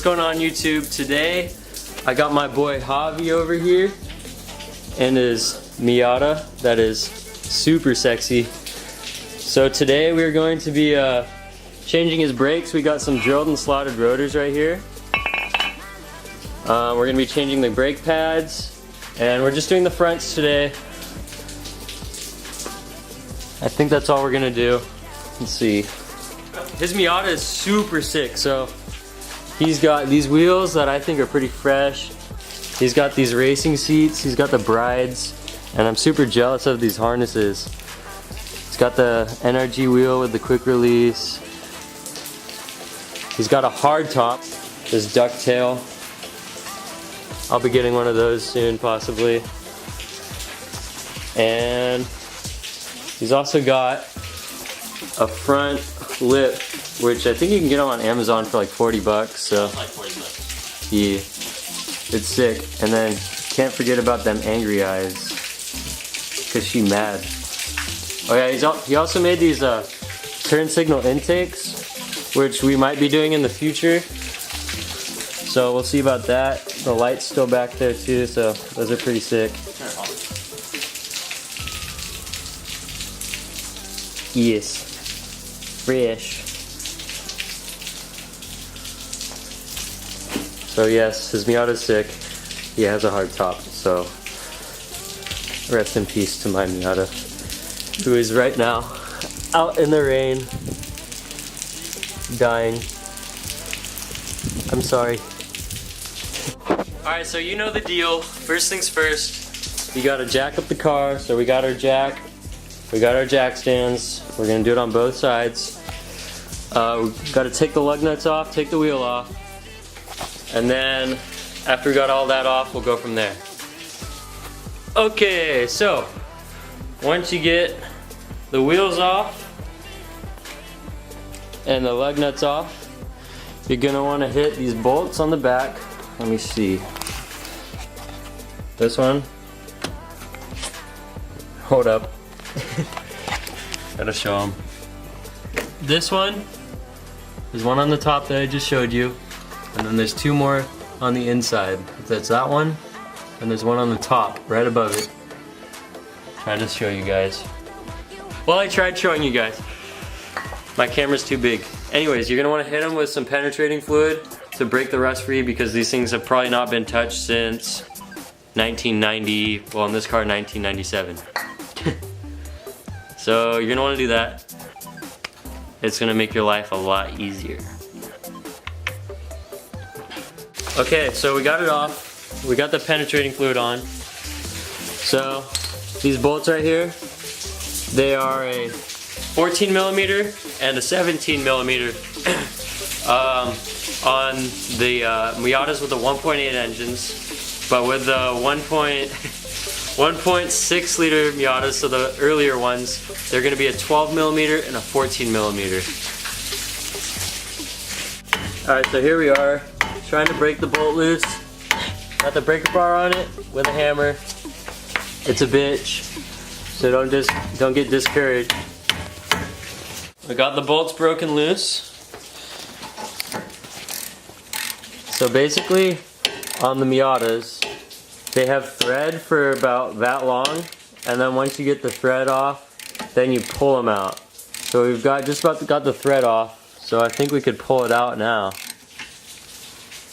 What's going on YouTube? Today I got my boy Javi over here and his Miata that is super sexy. So today we're going to be changing his brakes. We got some drilled and slotted rotors right here. We're going to be changing the brake pads and we're just doing the fronts today. I think that's all we're going to do. Let's see. His Miata is super sick, so he's got these wheels that I think are pretty fresh. He's got these racing seats, he's got the brides, and I'm super jealous of these harnesses. He's got the NRG wheel with the quick release. He's got a hard top, this ducktail. I'll be getting one of those soon, possibly. And he's also got a front lip, which I think you can get them on Amazon for like 40 bucks. So like 40 bucks. Yeah, it's sick. And then can't forget about them angry eyes, cause she mad. Oh yeah, he also made these turn signal intakes, which we might be doing in the future. So we'll see about that. The light's still back there too, so those are pretty sick. Yes. Fresh. So yes, his Miata's sick. He has a hard top, so rest in peace to my Miata, who is right now out in the rain, dying. I'm sorry. Alright, so you know the deal. First things first, you gotta jack up the car. So we got our jack. We got our jack stands. We're gonna do it on both sides. We gotta take the lug nuts off, take the wheel off, and then after we got all that off, we'll go from there. Okay, so once you get the wheels off and the lug nuts off, you're gonna wanna hit these bolts on the back. Let me see. This one. Hold up. Gotta show them. This one is one on the top that I just showed you, and then there's two more on the inside. That's that one, and there's one on the top right above it. Try to show you guys. Well, I tried showing you guys. My camera's too big. Anyways, you're gonna want to hit them with some penetrating fluid to break the rust free, because these things have probably not been touched since 1990. Well, in this car, 1997. So you're gonna wanna do that. It's gonna make your life a lot easier. Okay, so we got it off. We got the penetrating fluid on. So these bolts right here, they are a 14 millimeter and a 17 millimeter on the Miatas with the 1.8 engines, but with the 1.6 liter Miatas, so the earlier ones, they're going to be a 12 millimeter and a 14 millimeter. Alright, so here we are, trying to break the bolt loose. Got the breaker bar on it with a hammer. It's a bitch, so don't get discouraged. We got the bolts broken loose. So basically, on the Miatas, they have thread for about that long, and then once you get the thread off, then you pull them out. So we've just about got the thread off, so I think we could pull it out now.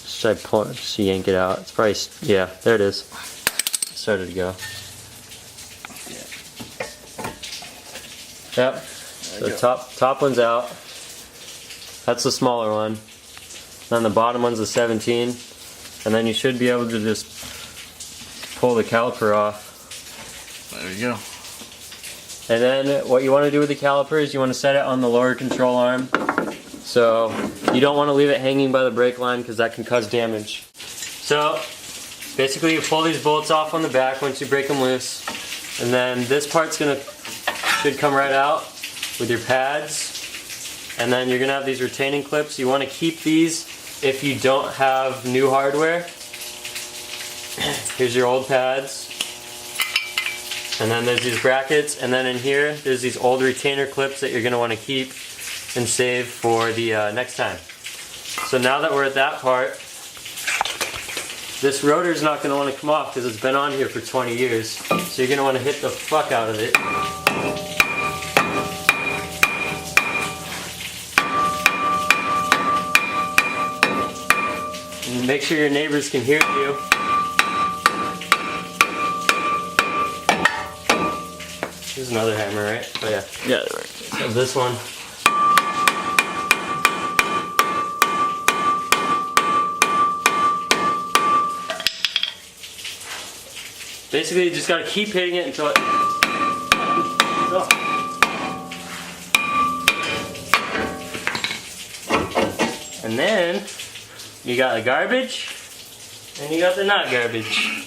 Should I pull it? Just yank it out. It's probably, yeah, there it is. It started to go. Yep. So top one's out. That's the smaller one. Then the bottom one's the 17, and then you should be able to just pull the caliper off. There you go. And then what you want to do with the caliper is you want to set it on the lower control arm. So you don't want to leave it hanging by the brake line, because that can cause damage. So basically you pull these bolts off on the back once you break them loose, and then this part's should come right out with your pads. And then you're gonna have these retaining clips. You want to keep these if you don't have new hardware. Here's your old pads. And then there's these brackets, and then in here there's these old retainer clips that you're going to want to keep and save for the next time. So now that we're at that part, this rotor's not going to want to come off because it's been on here for 20 years. So you're going to want to hit the fuck out of it. And make sure your neighbors can hear you. Here's another hammer, right? Oh yeah. Yeah, right. So this one. Basically, you just gotta keep hitting it until it. Oh. And then you got the garbage, and you got the not garbage.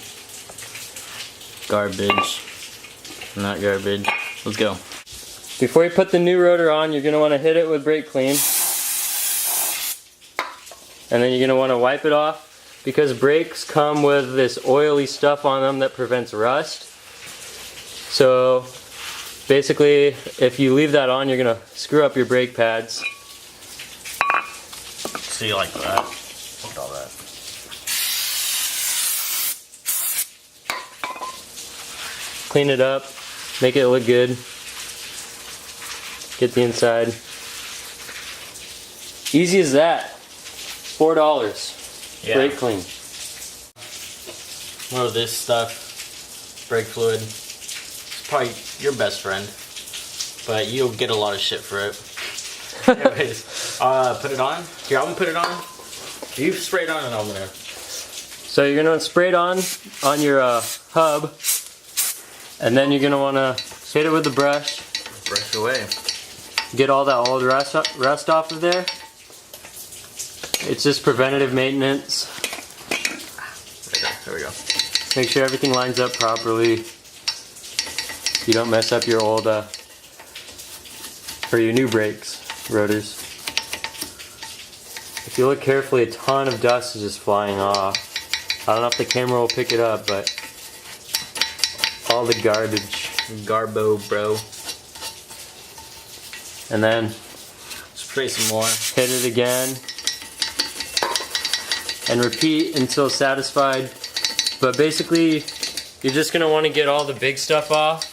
Garbage. Not garbage. Let's go. Before you put the new rotor on, you're gonna want to hit it with brake clean, and then you're gonna want to wipe it off. Because brakes come with this oily stuff on them that prevents rust. So basically, if you leave that on, you're gonna screw up your brake pads. See, like that. Look at all that. Clean it up, make it look good. Get the inside. Easy as that. $4. Yeah. Brake clean. More of this stuff, brake fluid. It's probably your best friend, but you'll get a lot of shit for it. Anyways, put it on. Here, I'm gonna put it on. You spray it on and I'm gonna. So you're gonna spray it on your hub, and then you're gonna wanna hit it with the brush. Brush away. Get all that old rust off of there. It's just preventative maintenance. There we go. Make sure everything lines up properly. You don't mess up your old, or your new brakes, rotors. If you look carefully, a ton of dust is just flying off. I don't know if the camera will pick it up, but all the garbage. Garbo, bro. And then Spray some more. hit it again. And repeat until satisfied. But basically, you're just gonna want to get all the big stuff off.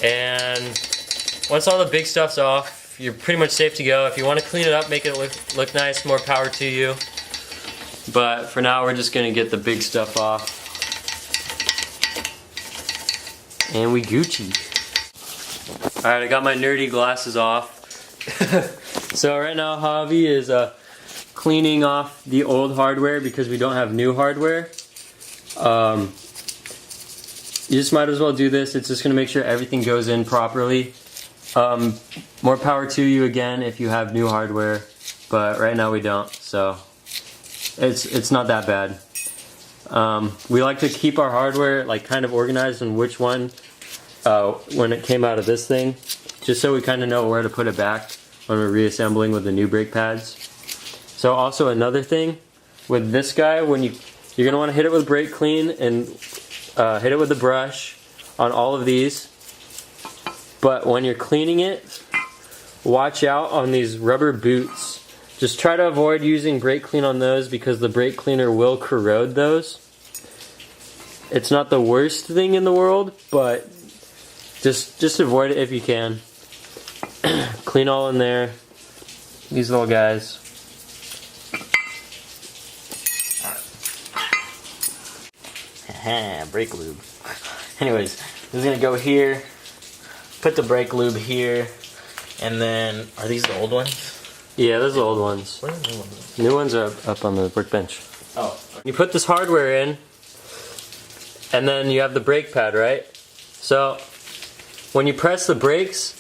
And once all the big stuff's off, you're pretty much safe to go. If you want to clean it up, make it look nice, more power to you. But for now, we're just gonna get the big stuff off. And we Gucci. Alright, I got my nerdy glasses off. So right now, Javi is cleaning off the old hardware because we don't have new hardware. You just might as well do this. It's just going to make sure everything goes in properly. More power to you again if you have new hardware, but right now we don't, so it's not that bad. We like to keep our hardware like kind of organized on which one when it came out of this thing, just so we kind of know where to put it back when we're reassembling with the new brake pads. So also another thing with this guy, when you're gonna want to hit it with brake clean and hit it with the brush on all of these. But when you're cleaning it, watch out on these rubber boots. Just try to avoid using brake clean on those because the brake cleaner will corrode those. It's not the worst thing in the world, but just avoid it if you can. Clean all in there. These little guys. Brake lube. Anyways, this is gonna go here. Put the brake lube here, and then are these the old ones? Yeah, those are the old ones. Where are the new ones? New ones are up on the workbench. Oh. You put this hardware in, and then you have the brake pad, right? So when you press the brakes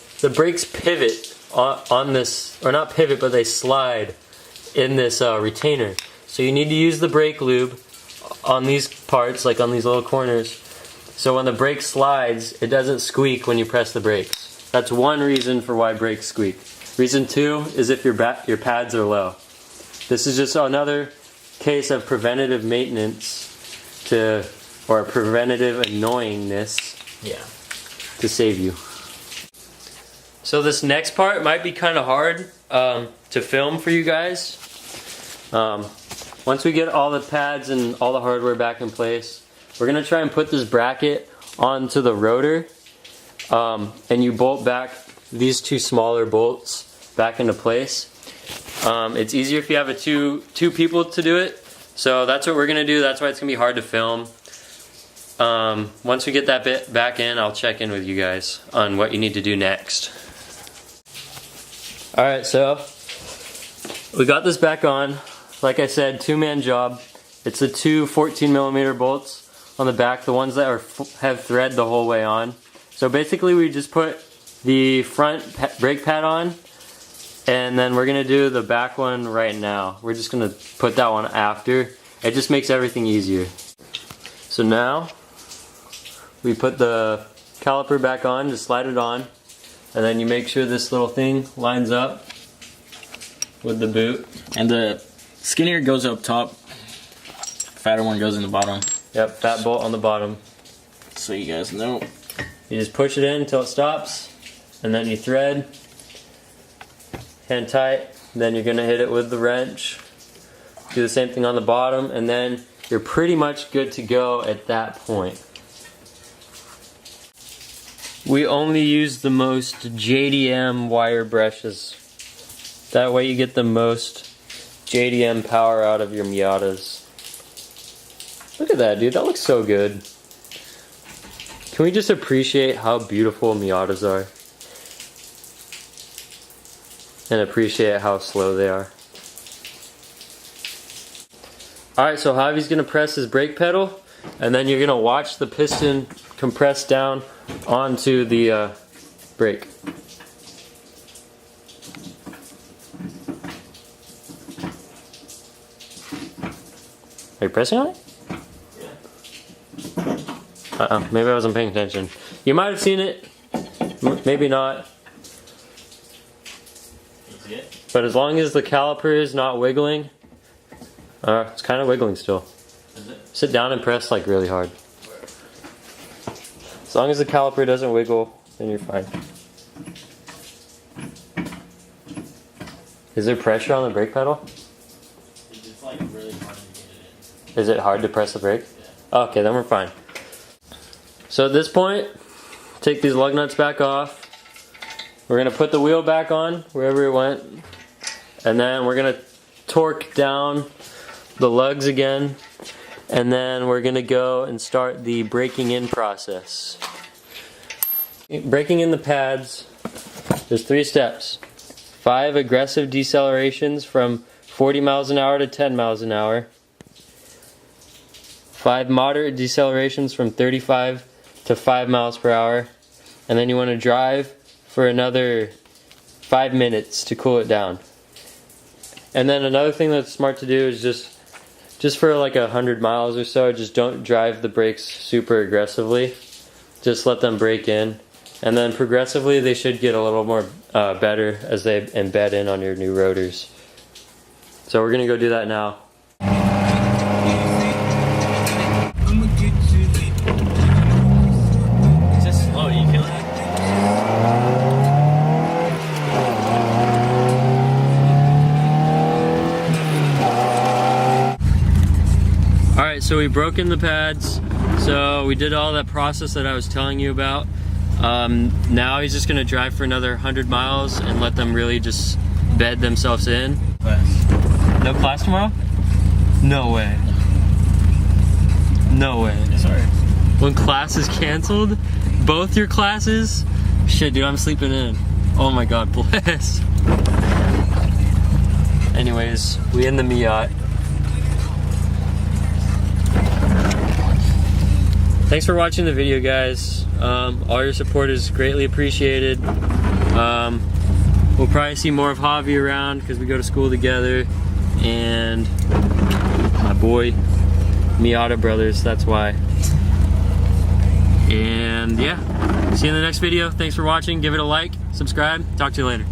pivot on this, or not pivot, but they slide in this retainer. So you need to use the brake lube on these parts, like on these little corners, so when the brake slides, it doesn't squeak when you press the brakes. That's one reason for why brakes squeak. Reason two is if your pads are low. This is just another case of preventative maintenance or preventative annoyingness to save you. So this next part might be kind of hard to film for you guys. Once we get all the pads and all the hardware back in place, we're gonna try and put this bracket onto the rotor, and you bolt back these two smaller bolts back into place. It's easier if you have two people to do it, so that's what we're gonna do. That's why it's gonna be hard to film. Once we get that bit back in, I'll check in with you guys on what you need to do next. Alright, so we got this back on. Like I said, two-man job. It's the two 14mm bolts on the back, the ones that have thread the whole way on. So basically we just put the front brake pad on, and then we're gonna do the back one right now. We're just gonna put that one after. It just makes everything easier. So now we put the caliper back on, just slide it on, and then you make sure this little thing lines up with the boot. And the skinnier goes up top, fatter one goes in the bottom. Yep, fat bolt on the bottom. So you guys know. You just push it in until it stops, and then you thread, hand tight, then you're gonna hit it with the wrench. Do the same thing on the bottom, and then you're pretty much good to go at that point. We only use the most JDM wire brushes. That way you get the most JDM power out of your Miatas. Look at that, dude. That looks so good. Can we just appreciate how beautiful Miatas are? And appreciate how slow they are. Alright, so Javi's going to press his brake pedal, and then you're going to watch the piston compress down onto the brake. Are you pressing on it? Maybe I wasn't paying attention. You might have seen it, maybe not. But as long as the caliper is not wiggling, it's kind of wiggling still. Is it? Sit down and press like really hard. As long as the caliper doesn't wiggle, then you're fine. Is there pressure on the brake pedal? It's like really hard to get it in. Is it hard to press the brake? Yeah. Okay, then we're fine. So at this point, take these lug nuts back off. We're gonna put the wheel back on wherever it went, and then we're gonna torque down the lugs again, and then we're gonna go and start the braking in process. Braking in the pads, there's 3 steps. 5 aggressive decelerations from 40 miles an hour to 10 miles an hour. 5 moderate decelerations from 35 to 5 miles per hour. And then you want to drive for another 5 minutes to cool it down. And then another thing that's smart to do is just for like 100 miles or so, just don't drive the brakes super aggressively. Just let them brake in. And then progressively they should get a little more better as they embed in on your new rotors. So we're going to go do that now. It's just slow, you feel it? Alright, so we broke in the pads. So we did all that process that I was telling you about. Now he's just going to drive for another 100 miles and let them really just bed themselves in. No class tomorrow? No way. No way. Sorry. When class is canceled, both your classes? Shit, dude, I'm sleeping in. Oh my god, bless. Anyways, we in the Miata. Thanks for watching the video, guys. All your support is greatly appreciated. We'll probably see more of Javi around because we go to school together. And my boy, Miata brothers, that's why. And yeah, see you in the next video. Thanks for watching. Give it a like, subscribe. Talk to you later.